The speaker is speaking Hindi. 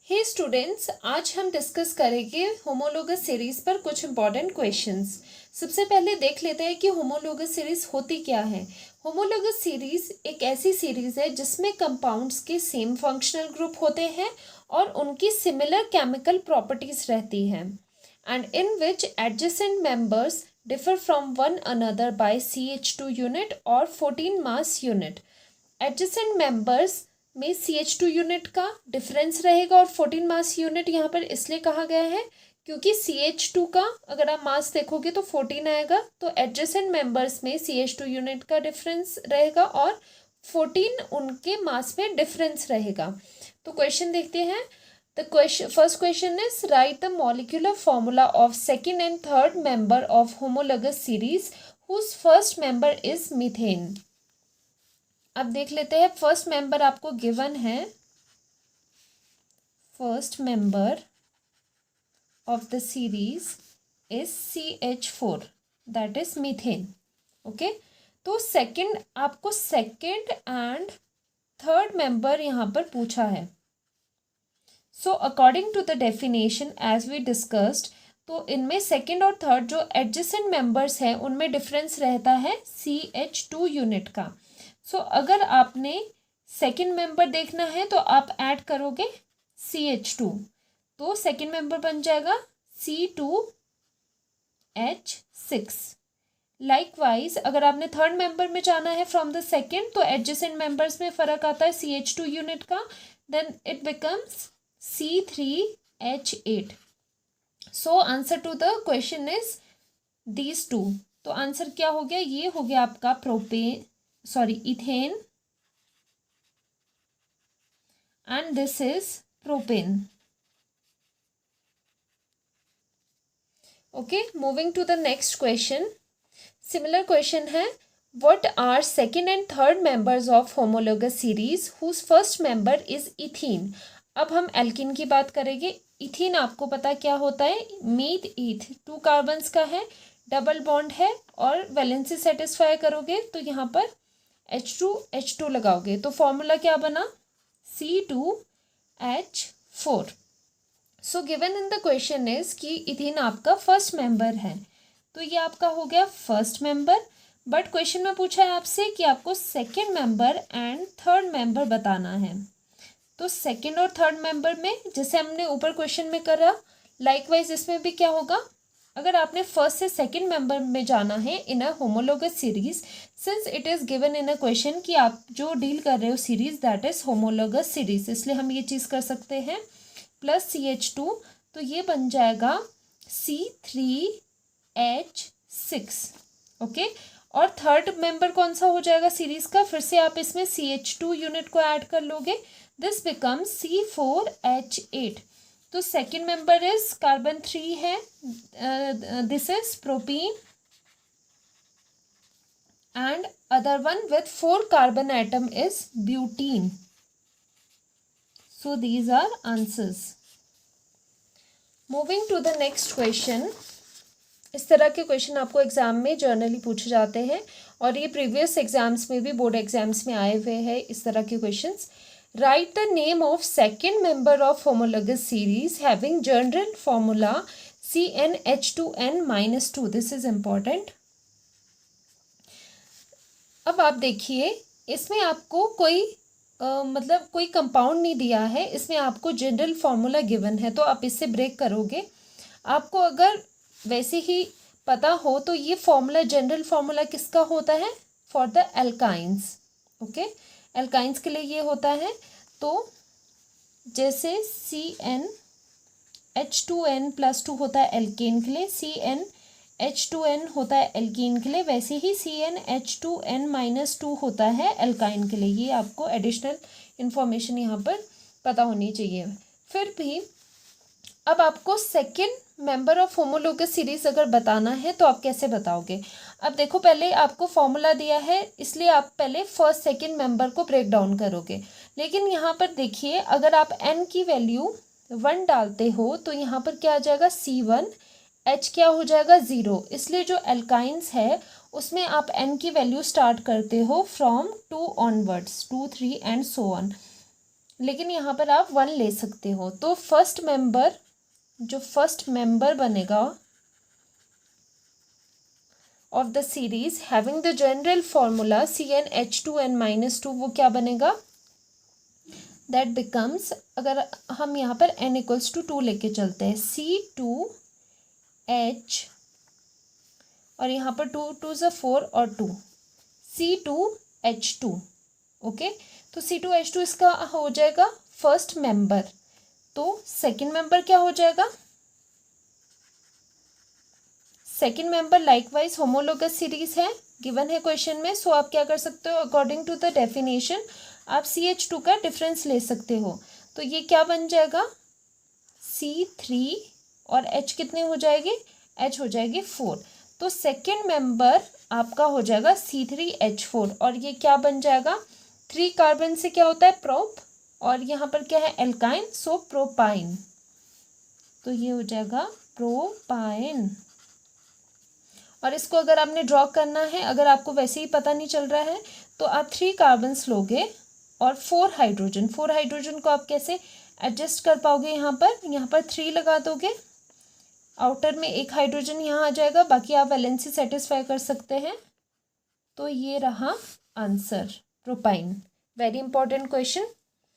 हे स्टूडेंट्स, आज हम डिस्कस करेंगे होमोलोगस सीरीज पर कुछ इंपॉर्टेंट क्वेश्चंस। सबसे पहले देख लेते हैं कि होमोलोगस सीरीज होती क्या है। होमोलोगस सीरीज एक ऐसी सीरीज है जिसमें कंपाउंड्स के सेम फंक्शनल ग्रुप होते हैं और उनकी सिमिलर केमिकल प्रॉपर्टीज रहती हैं, and in which adjacent members differ from one another by CH2 unit और 14 मास यूनिट। एडजेसेंट मेंबर्स में CH2 यूनिट का डिफरेंस रहेगा और 14 मास यूनिट यहाँ पर इसलिए कहा गया है क्योंकि CH2 का अगर आप मास देखोगे तो 14 आएगा, तो एडजेसेंट मेंबर्स में CH2 यूनिट का डिफरेंस रहेगा और 14 उनके मास में डिफरेंस रहेगा। तो क्वेश्चन देखते हैं। The question, first question is write the molecular formula of second and third member of homologous series whose first member is methane. अब देख लेते हैं। फर्स्ट मेंबर आपको गिवन है, first member of the series is CH4, that is methane. Okay, तो सेकंड आपको सेकंड एंड थर्ड मेंबर यहाँ पर पूछा है। So according to the definition as we discussed, तो इनमें सेकंड और थर्ड जो एडजेसेंट मेंबर्स हैं उनमें डिफरेंस रहता है CH2 यूनिट का। सो अगर आपने सेकेंड मेंबर देखना है तो आप ऐड करोगे CH2, तो सेकेंड मेंबर बन जाएगा C2H6। लाइकवाइज अगर आपने थर्ड मेंबर में जाना है फ्रॉम द सेकेंड, तो एडजेसेंट मेंबर्स में फर्क आता है CH2 यूनिट का, then it becomes C3H8। So answer to the question is these two. तो आंसर क्या हो गया? ये हो गया आपका ethane, and this is propane. Okay, moving to the next question. Similar question है, what are second and third members of homologous series whose first member is ethene? अब हम एल्कीन की बात करेंगे। इथीन आपको पता क्या होता है? मीथ ईथ, 2 कार्बन्स का है, डबल बॉन्ड है और वैलेंसी सेटिस्फाई करोगे तो यहाँ पर H2 लगाओगे, तो फॉर्मूला क्या बना? C2H4। So given in the question is कि इथीन आपका फर्स्ट मेंबर है, तो ये आपका हो गया फर्स्ट मेंबर। बट क्वेश्चन में पूछा है आपसे कि आपको second member and third member बताना है। तो सेकेंड और थर्ड मेंबर में जैसे हमने ऊपर क्वेश्चन में करा, लाइकवाइज इसमें भी क्या होगा? अगर आपने फर्स्ट से सेकंड मेंबर में जाना है in a homologous series, since it is given in a question कि आप जो डील कर रहे हो series that is homologous series, इसलिए हम ये चीज़ कर सकते हैं प्लस CH2, तो ये बन जाएगा C3H6। ओके, और थर्ड मेंबर कौन सा हो जाएगा सीरीज का? फिर से आप इसमें CH2 यूनिट को ऐड कर लोगे, दिस बिकम्स C4H8। तो सेकेंड मेंबर इज कार्बन 3 है, this is propene, and other one with 4 carbon atom is butene. So these are answers. Moving to the next question. इस तरह के क्वेश्चन आपको एग्जाम में जर्नली पूछे जाते हैं और ये प्रीवियस एग्जाम्स में भी, बोर्ड एग्जाम्स में आए हुए हैं इस तरह के questions. Write the name of second member of homologous series having general formula CnH2n-2. This is important. अब आप देखिए, इसमें आपको कोई मतलब कोई कंपाउंड नहीं दिया है, इसमें आपको जनरल फॉर्मूला गिवन है, तो आप इससे ब्रेक करोगे। आपको अगर वैसे ही पता हो तो ये फॉर्मूला, जनरल फॉर्मूला किसका होता है? For the alkynes. Okay, alkynes के लिए ये होता है। तो जैसे CnH2n+2 होता है एल्केन के लिए, CnH2n होता है एल्कीन के लिए, वैसे ही CnH2n-2 होता है एल्काइन के लिए। ये आपको एडिशनल इंफॉर्मेशन यहाँ पर पता होनी चाहिए। फिर भी अब आपको second member of homologous series अगर बताना है तो आप कैसे बताओगे? अब देखो, पहले आपको फॉर्मूला दिया है इसलिए आप पहले फर्स्ट सेकेंड मेंबर को ब्रेक डाउन करोगे, लेकिन यहाँ पर देखिए अगर आप n की वैल्यू 1 डालते हो तो यहाँ पर क्या आ जाएगा? C1, H क्या हो जाएगा? 0। इसलिए जो एल्काइंस है उसमें आप n की वैल्यू स्टार्ट करते हो from 2 onwards, 2, 3 and so on. लेकिन यहाँ पर आप 1 ले सकते हो। तो फर्स्ट मेंबर बनेगा of the series having the general formula CnH2n-2, वो क्या बनेगा, दैट बिकम्स, अगर हम यहाँ पर n=2 लेके चलते हैं, C2H, और यहाँ पर 2 2 ज़ा 4 और 2, C2H2। ओके, तो C2H2 इसका हो जाएगा फर्स्ट मेंबर। तो सेकंड मेंबर क्या हो जाएगा, second member likewise homologous series है, गिवन है क्वेश्चन में। सो आप क्या कर सकते हो, अकॉर्डिंग टू द डेफिनेशन आप CH2 का डिफरेंस ले सकते हो। तो ये क्या बन जाएगा, C3 और H कितने हो जाएंगे, H हो जाएगी 4। तो सेकेंड मेंबर आपका हो जाएगा C3H4, और ये क्या बन जाएगा, 3 कार्बन से क्या होता है प्रोप, और यहाँ पर क्या है एल्काइन, सो प्रोपाइन। तो ये हो जाएगा प्रोपाइन। और इसको अगर आपने ड्रॉ करना है, अगर आपको वैसे ही पता नहीं चल रहा है, तो आप 3 कार्बन्स लोगे और 4 हाइड्रोजन को आप कैसे एडजस्ट कर पाओगे, यहाँ पर 3 लगा दोगे, आउटर में 1 हाइड्रोजन यहाँ आ जाएगा, बाकी आप वैलेंसी सेटिस्फाई कर सकते हैं। तो ये रहा answer, propyne. Very important question.